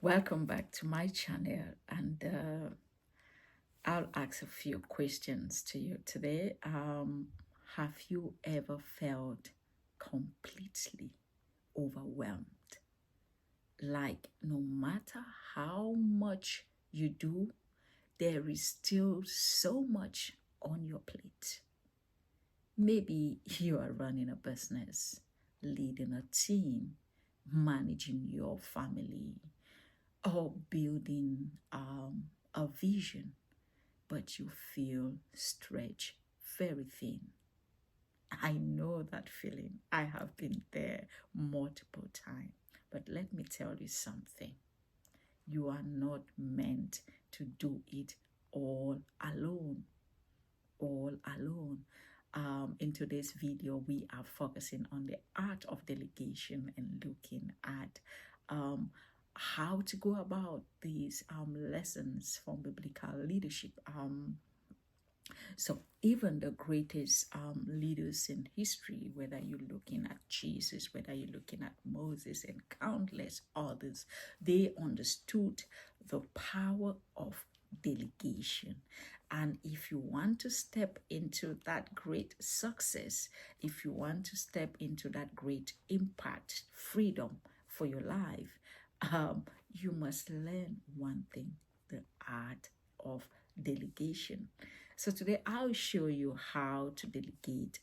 Welcome back to my channel, and I'll ask a few questions to you today. Have you ever felt completely overwhelmed? Like, no matter how much you do, there is still so much on your plate. Maybe you are running a business, leading a team, managing your family, or building a vision, but you feel stretched very thin. I know that feeling. I have been there multiple times. But let me tell you something. You are not meant to do it all alone. All alone. In today's video, we are focusing on the art of delegation and looking at um, how to go about these lessons from biblical leadership. So even the greatest leaders in history, whether you're looking at Jesus, whether you're looking at Moses and countless others, they understood the power of delegation. And if you want to step into that great success, if you want to step into that great impact, freedom for your life, you must learn one thing: the art of delegation. So today I'll show you how to delegate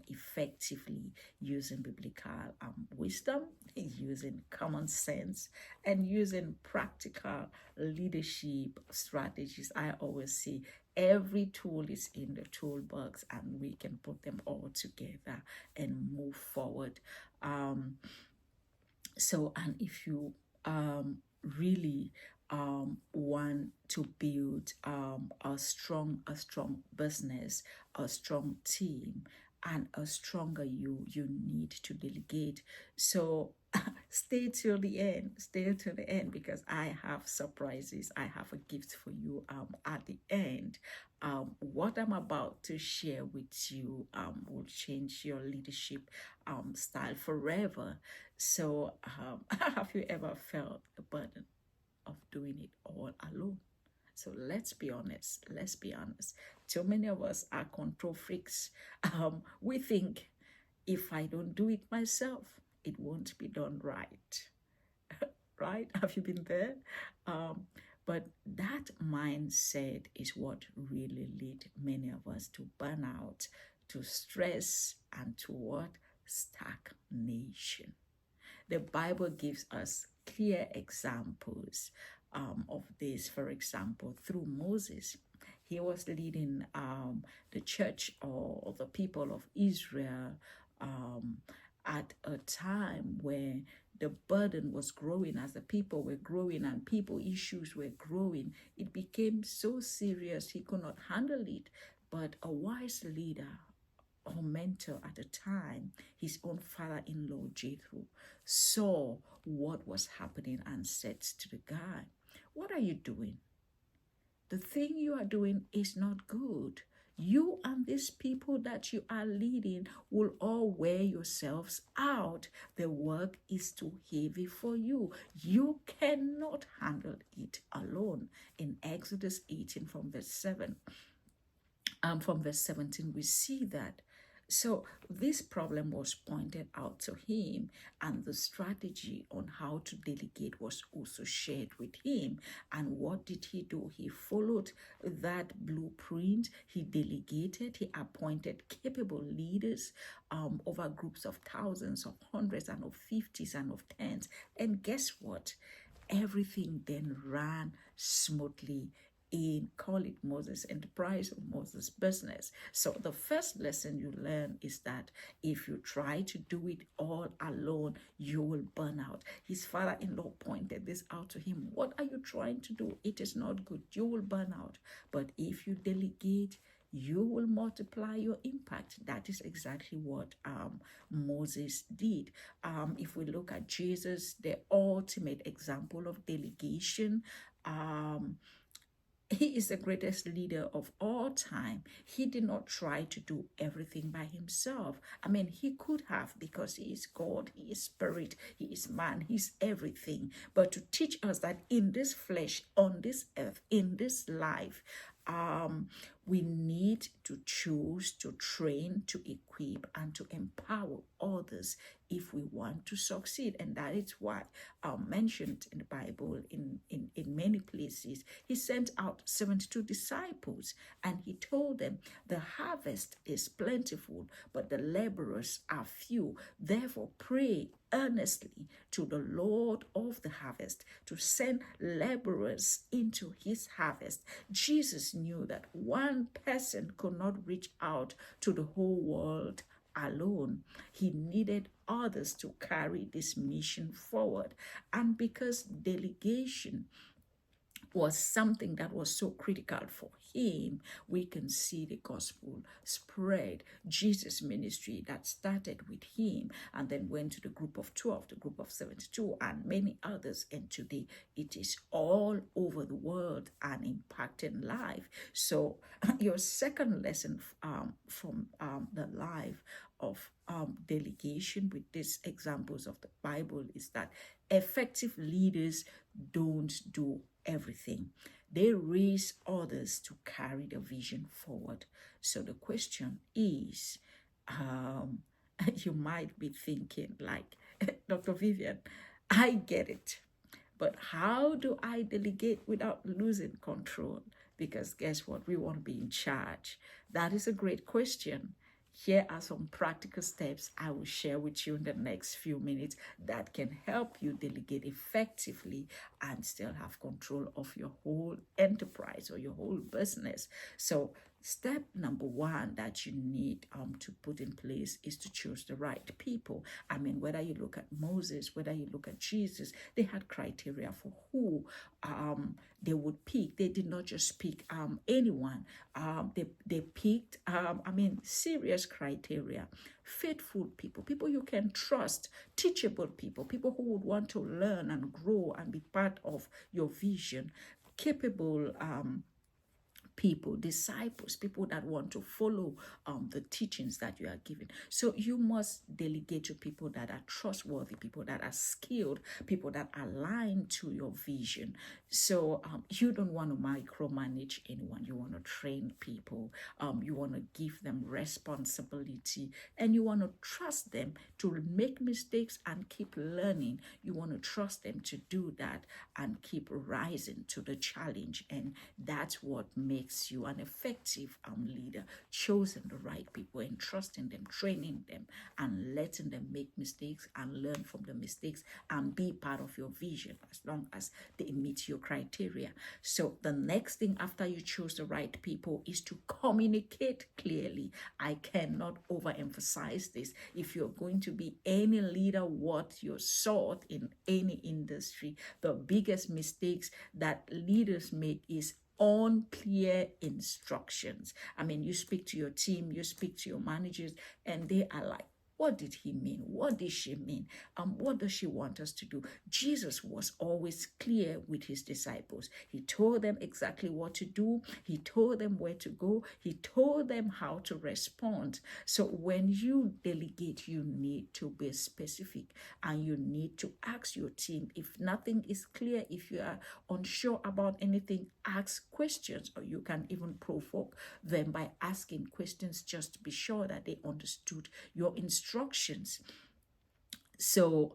effectively using biblical wisdom, using common sense, and using practical leadership strategies. I always say every tool is in the toolbox and we can put them all together and move forward. And if you really want to build a strong business, a strong team, and a stronger you need to delegate. So stay till the end. Stay till the end because I have surprises. I have a gift for you at the end. What I'm about to share with you will change your leadership style forever. So, have you ever felt the burden of doing it all alone? So let's be honest. Let's be honest. Too many of us are control freaks. We think if I don't do it myself, it won't be done right. Right? Have you been there? But that mindset is what really lead many of us to burnout, to stress, and to what? Stagnation. The Bible gives us clear examples of this. For example, through Moses, he was leading the church or the people of Israel um, at a time where the burden was growing as the people were growing and people issues were growing. It became so serious he could not handle it. But a wise leader or mentor at the time, his own father-in-law Jethro, saw what was happening and said to the guy, "What are you doing? The thing you are doing is not good. You and these people that you are leading will all wear yourselves out. The work is too heavy for you. You cannot handle it alone." In Exodus 18 from verse 7, from verse 17, we see that. So this problem was pointed out to him, and the strategy on how to delegate was also shared with him. And what did he do? He followed that blueprint. He delegated. He appointed capable leaders over groups of thousands, of hundreds, and of fifties, and of tens. And guess what? Everything then ran smoothly in, call it Moses' enterprise or Moses' business. So the first lesson you learn is that if you try to do it all alone, you will burn out. His father-in-law pointed this out to him. What are you trying to do? It is not good. You will burn out. But if you delegate, you will multiply your impact. That is exactly what Moses did. If we look at Jesus, the ultimate example of delegation, He is the greatest leader of all time. He did not try to do everything by himself. I mean, he could have, because he is God, he is spirit, he is man, he's everything. But to teach us that in this flesh, on this earth, in this life, we need to choose to train, to equip, and to empower others if we want to succeed. And that is why mentioned in the Bible in many places. He sent out 72 disciples and he told them, the harvest is plentiful, but the laborers are few. Therefore, pray earnestly to the Lord of the harvest to send laborers into his harvest. Jesus knew that one person could not reach out to the whole world alone. He needed others to carry this mission forward. And because delegation was something that was so critical for him, we can see the gospel spread. Jesus' ministry that started with him and then went to the group of 12, the group of 72, and many others. And today it is all over the world and impacting life. So your second lesson from the life of delegation with these examples of the Bible is that effective leaders don't do everything. They raise others to carry the vision forward. So the question is, you might be thinking like, Dr. Vivian, I get it, but how do I delegate without losing control? Because guess what? We want to be in charge. That is a great question. Here are some practical steps I will share with you in the next few minutes that can help you delegate effectively and still have control of your whole enterprise or your whole business. So step number one that you need to put in place is to choose the right people. I mean, whether you look at Moses, whether you look at Jesus, they had criteria for who they would pick. They did not just pick anyone. They picked, serious criteria. Faithful people, people you can trust, teachable people, people who would want to learn and grow and be part of your vision, capable people, disciples, people that want to follow the teachings that you are giving. So you must delegate to people that are trustworthy, people that are skilled, people that align to your vision. So you don't want to micromanage anyone. You want to train people. You want to give them responsibility, and you want to trust them to make mistakes and keep learning. You want to trust them to do that and keep rising to the challenge. And that's what makes you an effective leader, choosing the right people, entrusting them, training them, and letting them make mistakes and learn from the mistakes and be part of your vision as long as they meet your criteria. So the next thing after you choose the right people is to communicate clearly. I cannot overemphasize this. If you're going to be any leader worth your salt in any industry, the biggest mistakes that leaders make is unclear instructions. I mean, you speak to your team, you speak to your managers, and they are like, what did he mean? What did she mean? What does she want us to do? Jesus was always clear with his disciples. He told them exactly what to do. He told them where to go. He told them how to respond. So when you delegate, you need to be specific and you need to ask your team. If nothing is clear, if you are unsure about anything, ask questions, or you can even provoke them by asking questions just to be sure that they understood your instructions. So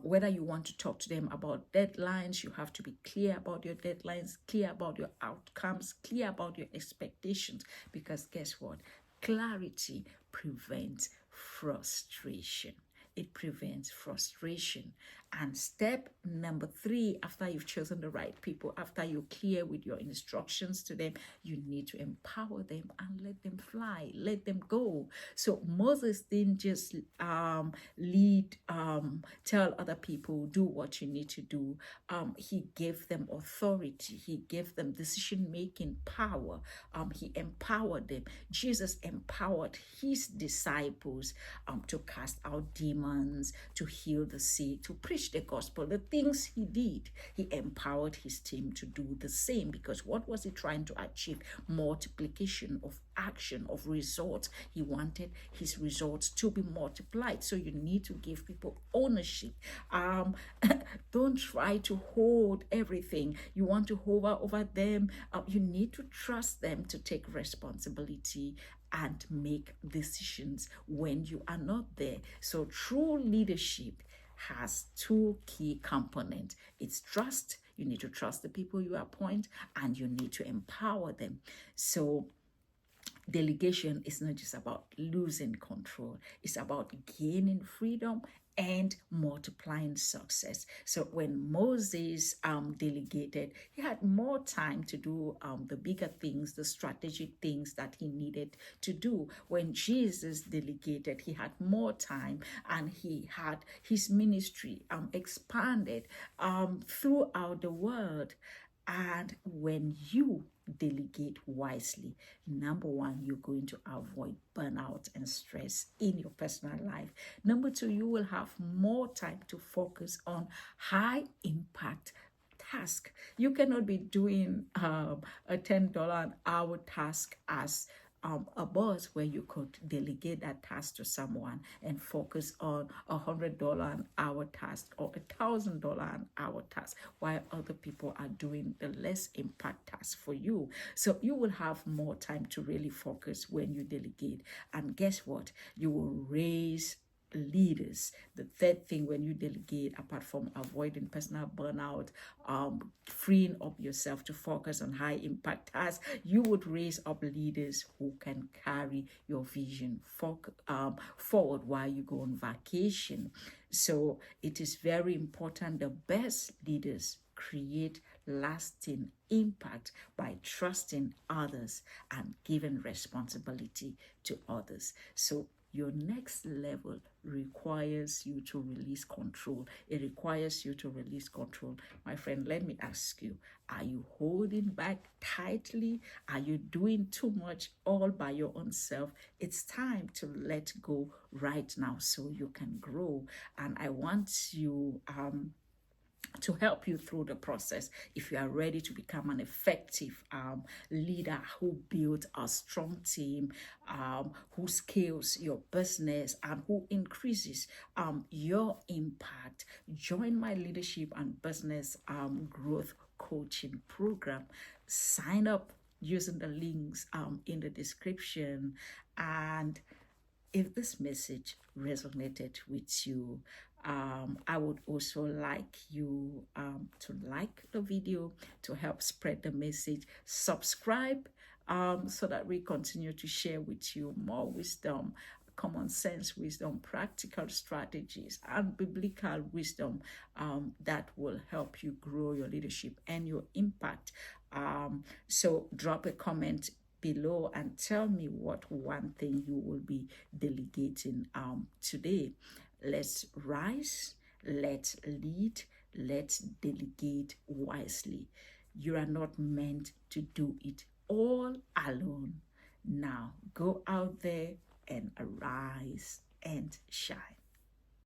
whether you want to talk to them about deadlines, you have to be clear about your deadlines, clear about your outcomes, clear about your expectations, because guess what? Clarity prevents frustration. It prevents frustration. And step number 3, after you've chosen the right people, after you're clear with your instructions to them, you need to empower them and let them fly, let them go. So Moses didn't just tell other people, do what you need to do. He gave them authority. He gave them decision-making power. He empowered them. Jesus empowered his disciples to cast out demons demons, to heal the sick, to preach the gospel, the things he did. He empowered his team to do the same, because what was he trying to achieve? Multiplication of action, of results. He wanted his results to be multiplied. So you need to give people ownership. Don't try to hold everything. You want to hover over them. You need to trust them to take responsibility and make decisions when you are not there. So true leadership has two key components. It's trust. You need to trust the people you appoint, and you need to empower them. So delegation is not just about losing control, it's about gaining freedom and multiplying success. So when Moses delegated, he had more time to do the bigger things, the strategic things that he needed to do. When Jesus delegated, he had more time, and he had his ministry expanded throughout the world. And when you delegate wisely, number one, you're going to avoid burnout and stress in your personal life. Number two, you will have more time to focus on high impact task. You cannot be doing a $10 an hour task as a boss, where you could delegate that task to someone and focus on $100 an hour task or $1,000 an hour task, while other people are doing the less impact task for you. So you will have more time to really focus when you delegate. And guess what? You will raise leaders. The third thing when you delegate, apart from avoiding personal burnout, freeing up yourself to focus on high impact tasks, you would raise up leaders who can carry your vision forward while you go on vacation. So it is very important. The best leaders create lasting impact by trusting others and giving responsibility to others. So your next level requires you to release control. It requires you to release control. My friend, let me ask you, are you holding back tightly? Are you doing too much all by your own self? It's time to let go right now so you can grow. And I want you to help you through the process. If you are ready to become an effective leader who builds a strong team, who scales your business, and who increases your impact, join my leadership and business growth coaching program. Sign up using the links in the description. And if this message resonated with you, I would also like you to like the video to help spread the message. Subscribe so that we continue to share with you more wisdom, common sense wisdom, practical strategies, and biblical wisdom that will help you grow your leadership and your impact. So drop a comment below and tell me what one thing you will be delegating today. Let's rise, let's lead, let's delegate wisely. You are not meant to do it all alone. Now go out there and arise and shine.